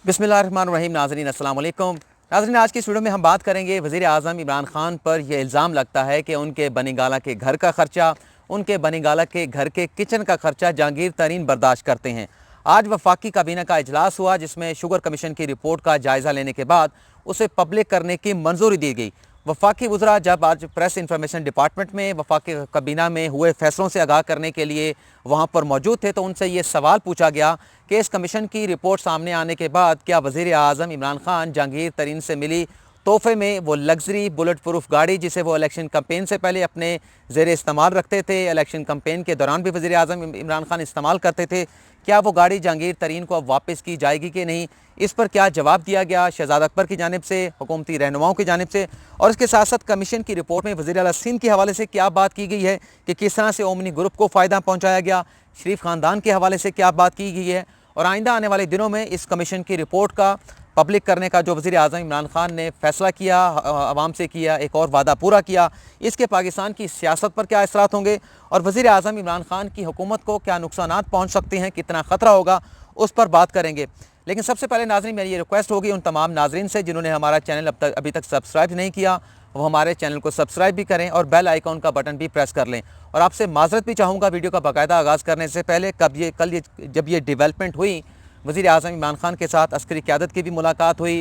बिस्मिल्लाहिर्रहमानिर्रहीम। नाज़रीन अस्सलाम वालेकुम। नाज़रीन, आज की इस वीडियो में हम बात करेंगे वज़ीर आज़म इमरान खान पर यह इल्ज़ाम लगता है कि उनके बनीगाला के घर का ख़र्चा, उनके बनीगाला के घर के किचन का ख़र्चा जहांगीर तरीन बर्दाश्त करते हैं। आज वफाकी काबीना का इजलास हुआ जिसमें शुगर कमीशन की रिपोर्ट का जायज़ा लेने के बाद उसे पब्लिक करने की मंजूरी दी गई। वफाकी वज़रा जब आज प्रेस इंफॉर्मेशन डिपार्टमेंट में वफाकी काबीना में हुए फैसलों से आगाह करने के लिए वहाँ पर मौजूद थे तो उनसे ये सवाल पूछा गया कि इस कमीशन की रिपोर्ट सामने आने के बाद क्या वज़ीर आज़म इमरान खान जहांगीर तरीन से मिली तोहफे में वो लग्जरी बुलेट प्रूफ गाड़ी जिसे वो इलेक्शन कैंपेन से पहले अपने ज़ेर इस्तेमाल रखते थे, इलेक्शन कैंपेन के दौरान भी वज़ीर आज़म इमरान खान इस्तेमाल करते थे, क्या वो गाड़ी जहांगीर तरीन को अब वापस की जाएगी कि नहीं? इस पर क्या जवाब दिया गया शहजाद अकबर की जानिब से, हुकूमती रहनुमाओं की जानिब से, और इसके साथ साथ कमीशन की रिपोर्ट में वज़ीर आला सिंध के हवाले से क्या बात की गई है कि किस तरह से ओमनी ग्रुप को फ़ायदा पहुँचाया गया, शरीफ ख़ानदान के हवाले से क्या बात की गई है, और आइंदा आने वाले दिनों में इस कमीशन की रिपोर्ट का पब्लिक करने का जो वज़ीर आज़म इमरान खान ने फैसला किया, आवाम से किया, एक और वादा पूरा किया, इसके पाकिस्तान की सियासत पर क्या असरात होंगे और वज़ीर आज़म इमरान खान की हुकूमत को क्या नुकसानात पहुँच सकते हैं, कितना ख़तरा होगा, उस पर बात करेंगे। लेकिन सबसे पहले नाज़रीन मेरी ये रिक्वेस्ट होगी उन तमाम नाज़रीन से जिन्होंने हमारा चैनल अभी तक सब्सक्राइब नहीं किया वो हमारे चैनल को सब्सक्राइब भी करें और बेल आइकॉन का बटन भी प्रेस कर लें। और आपसे माज़रत भी चाहूँगा वीडियो का बाकायदा आगाज़ करने से पहले जब ये डेवलपमेंट हुई, वज़ीर आज़म इमरान खान के साथ अस्करी क़यादत की भी मुलाकात हुई,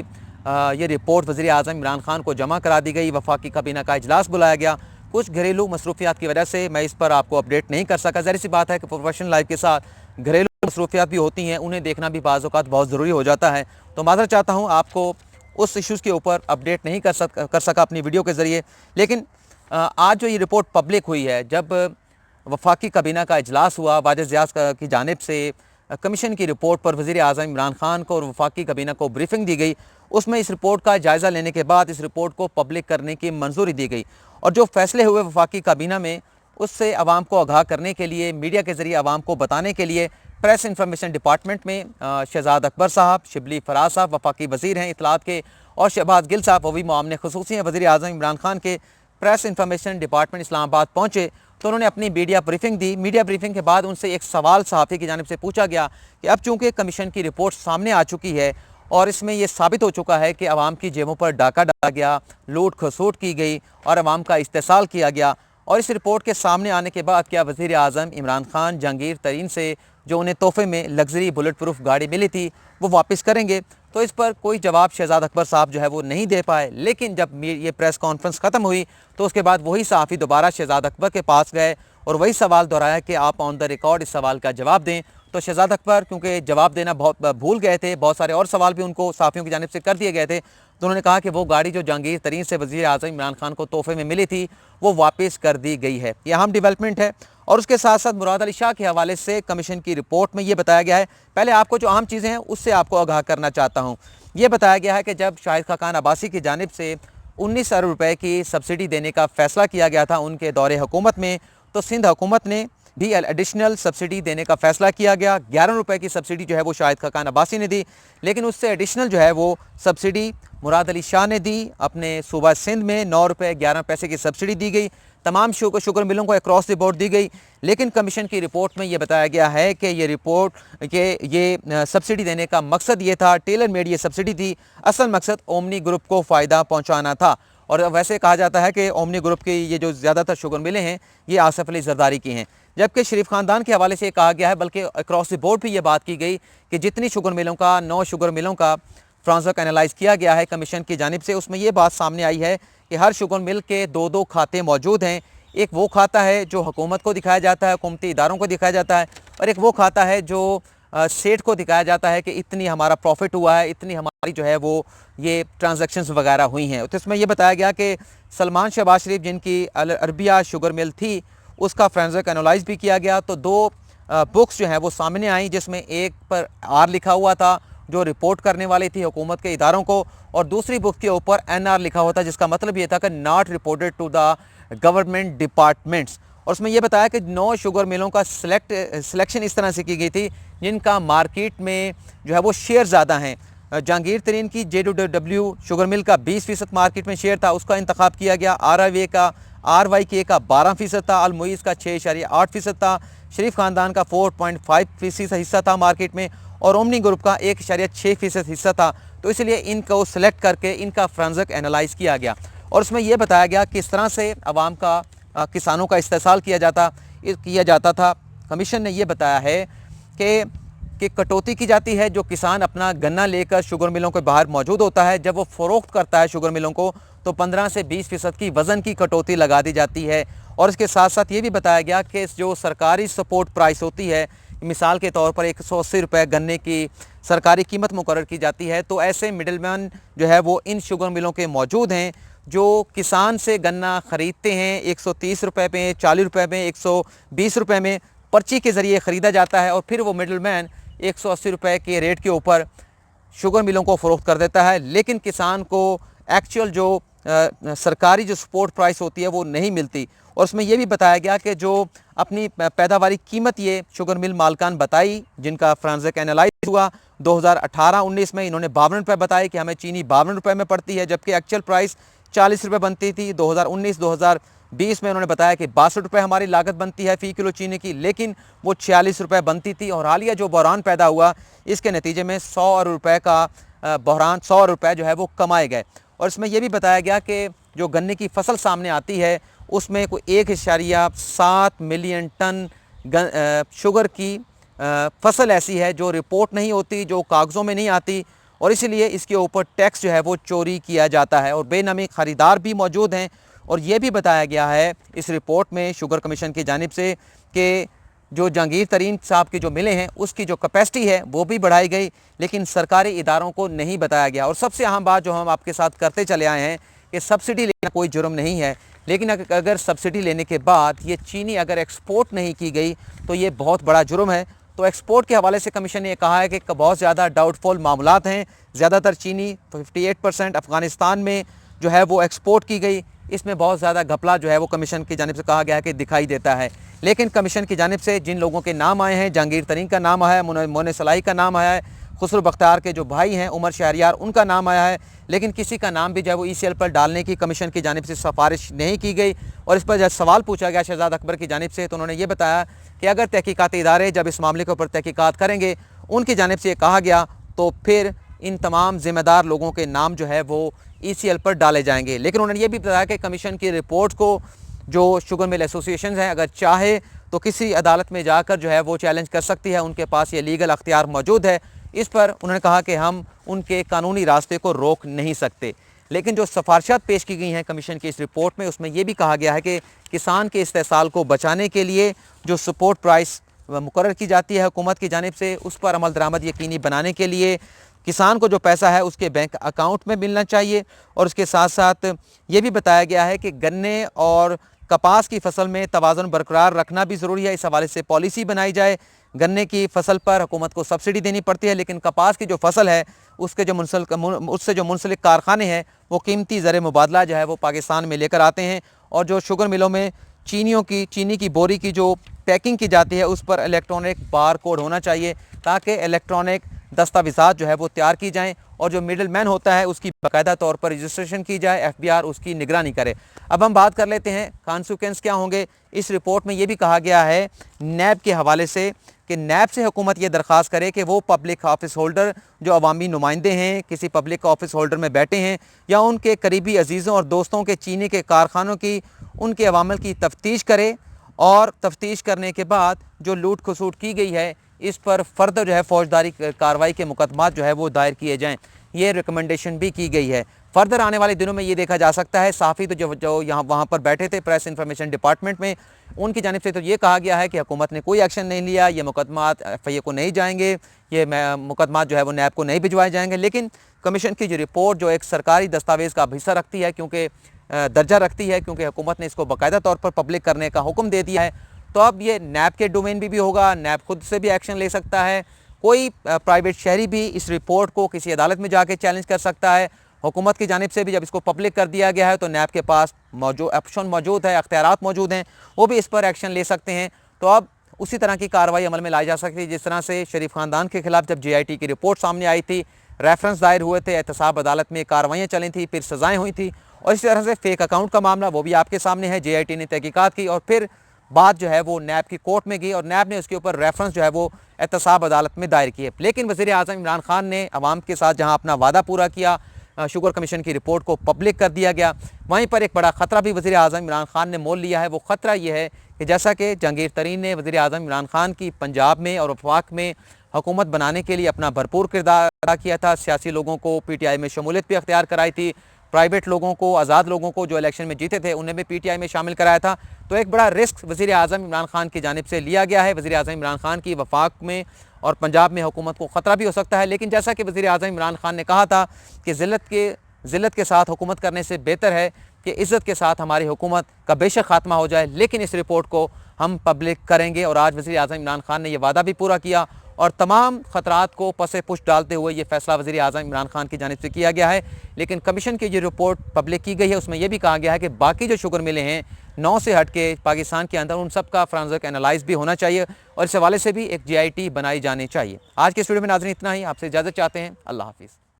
ये रिपोर्ट वज़ीर आज़म इमरान खान को जमा करा दी गई, वफाकी काबीना का इजलास बुलाया गया, कुछ घरेलू मसरूफियात की वजह से मैं इस पर आपको अपडेट नहीं कर सका। ज़ाहिर सी बात है कि प्रोफेशनल लाइफ के साथ घरेलू मसरूफियात भी होती हैं, उन्हें देखना भी बाज़ औक़ात बहुत ज़रूरी हो जाता है। तो माज़रत चाहता हूँ आपको उस इशूज़ के ऊपर अपडेट नहीं कर सका अपनी वीडियो के ज़रिए। लेकिन आज जो ये रिपोर्ट पब्लिक हुई है, जब वफाकी काबीना का इजलास हुआ, वाजिद ज़ियाद की जानिब से कमीशन की रिपोर्ट पर वज़ीर आज़म इमरान खान को और वफाकी काबीना को ब्रीफिंग दी गई, उसमें इस रिपोर्ट का जायज़ा लेने के बाद इस रिपोर्ट को पब्लिक करने की मंजूरी दी गई और जो फैसले हुए वफाकी काबीना में उससे आवाम को आगाह करने के लिए, मीडिया के ज़रिए आवाम को बताने के लिए प्रेस इंफॉर्मेशन डिपार्टमेंट में शहजाद अकबर साहब, शिबली फराज साहब वफाकी वज़ीर हैं इत्तलात के, और शहबाज गिल साहब वो भी मुआमले ख़ुसूसी हैं वज़ीर आज़म इमरान खान के, प्रेस इंफॉर्मेशन डिपार्टमेंट इस्लामाबाद पहुँचे तो उन्होंने अपनी मीडिया ब्रीफिंग दी। मीडिया ब्रीफिंग के बाद उनसे एक सवाल सहाफ़ी की जानिब से पूछा गया कि अब चूँकि कमीशन की रिपोर्ट सामने आ चुकी है और इसमें यह साबित हो चुका है कि आवाम की जेबों पर डाका डाला गया, लूट खसोट की गई और आवाम का इस्तेसाल किया गया, और इस रिपोर्ट के सामने आने के बाद क्या वज़ीर आज़म इमरान खान जहांगीर तरीन से जो उन्हें तोहफे में लग्जरी बुलेट प्रूफ गाड़ी मिली थी वो वापस करेंगे? तो इस पर कोई जवाब शहजाद अकबर साहब जो है वो नहीं दे पाए। लेकिन जब ये प्रेस कॉन्फ्रेंस ख़त्म हुई तो उसके बाद वही सहाफ़ी दोबारा शहजाद अकबर के पास गए और वही सवाल दोहराया कि आप ऑन द रिकॉर्ड इस सवाल का जवाब दें। तो शहजाद अकबर क्योंकि जवाब देना बहुत भूल गए थे, बहुत सारे और सवाल भी उनको सहाफ़ियों की जानिब से कर दिए गए थे, तो उन्होंने कहा कि वो गाड़ी जो जहांगीर तरीन से वज़ीर आज़म इमरान खान को तोहफे में मिली थी वो वापस कर दी गई है। यह अहम डेवलपमेंट है। और उसके साथ साथ मुराद अली शाह के हवाले से कमीशन की रिपोर्ट में ये बताया गया है, पहले आपको जो अहम चीज़ें हैं उससे आपको आगाह करना चाहता हूँ। ये बताया गया है कि जब शाहिद खाकान अब्बासी की जानिब से 19 अरब रुपए की सब्सिडी देने का फ़ैसला किया गया था उनके दौरे हुकूमत में, तो सिंध हुकूमत ने भी एडिशनल सब्सिडी देने का फ़ैसला किया गया। 11 रुपए की सब्सिडी जो है वो शाहिद खाकान अब्बासी ने दी, लेकिन उससे एडिशनल जो है वो सब्सिडी मुराद अली शाह ने दी। अपने सूबा सिंध में 9 रुपये 11 पैसे की सब्सिडी दी गई, तमाम शुगर मिलों को अक्रॉस द बोर्ड दी गई। लेकिन कमीशन की रिपोर्ट में ये बताया गया है कि ये सब्सिडी देने का मकसद ये था, टेलर मेड ये सब्सिडी थी, असल मकसद ओमनी ग्रुप को फ़ायदा पहुँचाना था। और वैसे कहा जाता है कि ओमनी ग्रुप की ये जो ज़्यादातर शुगर मिलें हैं ये आसिफ अली जरदारी की हैं, जबकि शरीफ ख़ानदान के हवाले से कहा गया है, बल्कि अक्रॉस द बोर्ड भी ये बात की गई कि जितनी शुगर मिलों का 9 शुगर मिलों का ट्रांसफर एनालाइज़ किया गया है कमीशन की जानिब से, उसमें ये बात सामने आई है कि हर शुगर मिल के 2-2 खाते मौजूद हैं। एक वो खाता है जो हुकूमत को दिखाया जाता है, हुकूमती इदारों को दिखाया जाता है, और एक वो खाता है जो सेठ को दिखाया जाता है कि इतनी हमारा प्रॉफिट हुआ है, इतनी हमारी जो है वो ये ट्रांजैक्शंस वगैरह हुई हैं। तो इसमें यह बताया गया कि सलमान शहबाज शरीफ जिनकी अरबिया शुगर मिल थी उसका फोरेंसिक एनालाइज भी किया गया, तो 2 बुक्स जो हैं वो सामने आई, जिसमें एक पर आर लिखा हुआ था जो रिपोर्ट करने वाली थी हुकूमत के इदारों को, और दूसरी बुक के ऊपर NR लिखा हुआ था, जिसका मतलब ये था कि not reported to the government departments. और उसमें यह बताया कि 9 शुगर मिलों का सिलेक्शन इस तरह से की गई थी जिनका मार्केट में जो है वो शेयर ज़्यादा हैं। जहांगीर तरीन की JW शुगर मिल का 20% मार्केट में शेयर था, उसका इंतखाब किया गया। RYK का 12% था, अलमुइज़ का 6.8% था, शरीफ ख़ानदान का 4.5% हिस्सा था मार्केट में, और ओमनी ग्रुप का 1.6% हिस्सा था। तो इसलिए इनको सेलेक्ट करके इनका फ्रांजिक एनालाइज किया गया और उसमें यह बताया गया किस तरह से आवाम का किसानों का इस्तेसाल किया जाता था। कमीशन ने यह बताया है कि कटौती की जाती है। जो किसान अपना गन्ना लेकर शुगर मिलों के बाहर मौजूद होता है, जब वो फ़रोख्त करता है शुगर मिलों को, तो 15 से 20% की वज़न की कटौती लगा दी जाती है। और इसके साथ साथ ये भी बताया गया कि जो सरकारी सपोर्ट प्राइस होती है, मिसाल के तौर पर 180 रुपये गन्ने की सरकारी कीमत मुकर्रर की जाती है। तो ऐसे मिडलमैन जो है वो इन शुगर मिलों के मौजूद हैं, जो किसान से गन्ना ख़रीदते हैं 130 रुपये में, 40 रुपये में, 120 रुपये में पर्ची के ज़रिए ख़रीदा जाता है और फिर वो मिडलमैन 180 रुपये के रेट के ऊपर शुगर मिलों को फ़रोख्त कर देता है। लेकिन किसान को एक्चुअल जो सरकारी जो सपोर्ट प्राइस होती है वो नहीं मिलती। और उसमें यह भी बताया गया कि जो अपनी पैदावारी कीमत ये शुगर मिल मालकान बताई, जिनका फ्रांजिक एनालाइज हुआ 2018-19 में, इन्होंने 52 रुपये बताए कि हमें चीनी 52 रुपये में पड़ती है, जबकि एक्चुअल प्राइस 40 रुपये बनती थी। 2019-2020 में उन्होंने बताया कि 62 रुपये हमारी लागत बनती है फ़ी किलो चीनी की, लेकिन वो 46 रुपये बनती थी। और हालिया जो बहरान पैदा हुआ, इसके नतीजे में 100 रुपये का बहरान, 100 रुपये जो है वो कमाए गए। और इसमें यह भी बताया गया कि जो गन्ने की फसल सामने आती है उसमें कोई 1.7 मिलियन टन शुगर की फसल ऐसी है जो रिपोर्ट नहीं होती, जो कागज़ों में नहीं आती, और इसलिए इसके ऊपर टैक्स जो है वो चोरी किया जाता है और बेनामी ख़रीदार भी मौजूद हैं। और ये भी बताया गया है इस रिपोर्ट में शुगर कमीशन की जानिब से कि जो जहांगीर तरीन साहब की जो मिलें हैं उसकी जो कैपेसिटी है वो भी बढ़ाई गई, लेकिन सरकारी इदारों को नहीं बताया गया। और सबसे अहम बात जो हम आपके साथ करते चले आए हैं कि सब्सिडी लेना कोई जुर्म नहीं है, लेकिन अगर सब्सिडी लेने के बाद ये चीनी अगर एक्सपोर्ट नहीं की गई तो ये बहुत बड़ा जुर्म है। तो एक्सपोर्ट के हवाले से कमीशन ने कहा है कि बहुत ज़्यादा डाउटफुल मामलात हैं। ज़्यादातर चीनी 58% अफ़गानिस्तान में जो है वो एक्सपोर्ट की गई, इसमें बहुत ज़्यादा घपला जो है वो कमीशन की जानिब से कहा गया है कि दिखाई देता है। लेकिन कमीशन की जानिब से जिन लोगों के नाम आए हैं, जहांगीर तरीन का नाम आया है, मोने सलाई का नाम आया है, खुसरो बख्तियार के जो भाई हैं उमर शहरियार, उनका नाम आया है, लेकिन किसी का नाम भी जो है वो ECL पर डालने की कमीशन की जानिब से सिफारिश नहीं की गई। और इस पर जब सवाल पूछा गया शहजाद अकबर की जानिब से, तो उन्होंने ये बताया कि अगर तहकीकाती इदारे जब इस मामले के ऊपर तहकीकात करेंगे, उनकी जानिब से ये कहा गया, तो फिर इन तमाम ज़िम्मेदार लोगों के नाम जो है वो ECL पर डाले जाएंगे। लेकिन उन्होंने ये भी बताया कि कमीशन की रिपोर्ट को जो शुगर मिल एसोसिएशन हैं अगर चाहे तो किसी अदालत में जाकर जो है वो चैलेंज कर सकती है, उनके पास ये लीगल अख्तियार मौजूद है। इस पर उन्होंने कहा कि हम उनके कानूनी रास्ते को रोक नहीं सकते। लेकिन जो सिफारिशात पेश की गई हैं कमीशन की इस रिपोर्ट में, उसमें ये भी कहा गया है कि किसान के इस्तेसाल को बचाने के लिए जो सपोर्ट प्राइस मुकर्रर की जाती है हुकूमत की जानिब से, उस पर अमल दरामद यकीनी बनाने के लिए किसान को जो पैसा है उसके बैंक अकाउंट में मिलना चाहिए। और उसके साथ साथ ये भी बताया गया है कि गन्ने और कपास की फसल में तवाज़ुन बरकरार रखना भी ज़रूरी है। इस हवाले से पॉलिसी बनाई जाए। गन्ने की फसल पर हुकूमत को सब्सिडी देनी पड़ती है, लेकिन कपास की जो फसल है उसके जो उससे जो मुंसलिक कारखाने हैं वो कीमती ज़र मुबादला जो है वो पाकिस्तान में लेकर आते हैं। और जो शुगर मिलों में चीनी की बोरी की जो पैकिंग की जाती है उस पर इलेक्ट्रॉनिक बार कोड होना चाहिए, ताकि इलेक्ट्रॉनिक दस्तावेज़ात जो है वो तैयार की जाएँ और जो मिडल मैन होता है उसकी बाकायदा तौर पर रजिस्ट्रेशन की जाए, FBR उसकी निगरानी करे। अब हम बात कर लेते हैं कॉन्सिक्वेंस क्या होंगे। इस रिपोर्ट में ये भी कहा गया है नैब के हवाले से कि नैब से हुकूमत ये दरख्वास्त करे कि वो पब्लिक ऑफिस होल्डर जो अवामी नुमाइंदे हैं, किसी पब्लिक ऑफिस होल्डर में बैठे हैं या उनके करीबी अजीज़ों और दोस्तों के चीनी के कारखानों की उनके अवामल की तफ्तीश करे, और तफ्तीश करने के बाद जो लूट खसूट की गई है इस पर फर्दर जो है फौजदारी कार्रवाई के मुकदमात जो है वो दायर किए जाएँ, ये रिकमेंडेशन भी की गई है। फर्दर आने वाले दिनों में ये देखा जा सकता है, साफ़ी तो जो यहाँ वहाँ पर बैठे थे प्रेस इंफॉर्मेशन डिपार्टमेंट में, उनकी जानिब से तो ये कहा गया है कि हुकूमत ने कोई एक्शन नहीं लिया, ये मुकदमात FIA को नहीं जाएंगे, ये मुकदमात जो है वो नैब को नहीं भिजवाए जाएंगे। लेकिन कमीशन की जो रिपोर्ट जो एक सरकारी दस्तावेज़ का हिस्सा रखती है, क्योंकि दर्जा रखती है, क्योंकि हुकूमत ने इसको बाकायदा तौर पर पब्लिक करने का हुक्म दे दिया है, तो अब ये नैब के डोमेन भी होगा, नैब खुद से भी एक्शन ले सकता है। कोई प्राइवेट शहरी भी इस रिपोर्ट को किसी अदालत में जाके चैलेंज कर सकता है। हुकूमत की जानिब से भी जब इसको पब्लिक कर दिया गया है तो नैब के पास ऑप्शन मौजूद है, अख्तियारात मौजूद हैं, वो भी इस पर एक्शन ले सकते हैं। तो अब उसी तरह की कार्रवाई अमल में लाई जा सकती है जिस तरह से शरीफ ख़ानदान के खिलाफ जब JIT की रिपोर्ट सामने आई थी, रेफरेंस दायर हुए थे, एहतसाब अदालत में कार्रवाइयाँ चली थी, फिर सज़ाएँ हुई थी। और इसी तरह से फ़ेक अकाउंट का मामला वो भी आपके सामने है, JIT ने तहकीकात की और फिर बात जो है वो नैब की कोर्ट में गई और नैब ने उसके ऊपर रेफरेंस जो है वो एहतसाब अदालत में दायर किए। लेकिन वज़ीर आज़म इमरान खान ने अवाम के साथ जहाँ अपना वादा पूरा किया, शुगर कमीशन की रिपोर्ट को पब्लिक कर दिया गया, वहीं पर एक बड़ा ख़तरा भी वज़ीर आज़म इमरान खान ने मोल लिया है। वो ख़तरा ये है कि जैसा कि जहांगीर तरीन ने वज़ीर आज़म इमरान खान की पंजाब में और वफाक में हुकूमत बनाने के लिए अपना भरपूर किरदार अदा किया था, सियासी लोगों को PTI में शमूलियत भी अख्तियार कराई थी, प्राइवेट लोगों को, आज़ाद लोगों को जो इलेक्शन में जीते थे उन्हें भी PTI में शामिल कराया था। तो एक बड़ा रिस्क वज़ीर आज़म इमरान खान की जानिब से लिया गया है। वज़ीर आज़म इमरान खान की वफाक में और पंजाब में हुकूमत को ख़तरा भी हो सकता है। लेकिन जैसा कि वज़ीर आज़म इमरान खान ने कहा था कि ज़िल्लत के साथ हुकूमत करने से बेहतर है कि इज़्ज़त के साथ हमारी हुकूमत का बेशक खात्मा हो जाए, लेकिन इस रिपोर्ट को हम पब्लिक करेंगे। और आज वज़ीर आज़म इमरान खान ने यह वादा भी पूरा किया और तमाम ख़तरात को पसे पुश डालते हुए ये फ़ैसला वज़ीर आज़म इमरान खान की जानिब से किया गया है। लेकिन कमीशन की जो रिपोर्ट पब्लिक की गई है उसमें यह भी कहा गया है कि बाकी जो शुगर मिलें हैं 9 से हट के पाकिस्तान के अंदर, उन सब का फ्रांसिक एनालाइज भी होना चाहिए और इस हवाले से भी एक GIT बनाई जानी चाहिए। आज के स्टूडियो में नाज़रीन इतना ही, आपसे इजाज़त चाहते हैं। अल्लाह हाफ़िज़।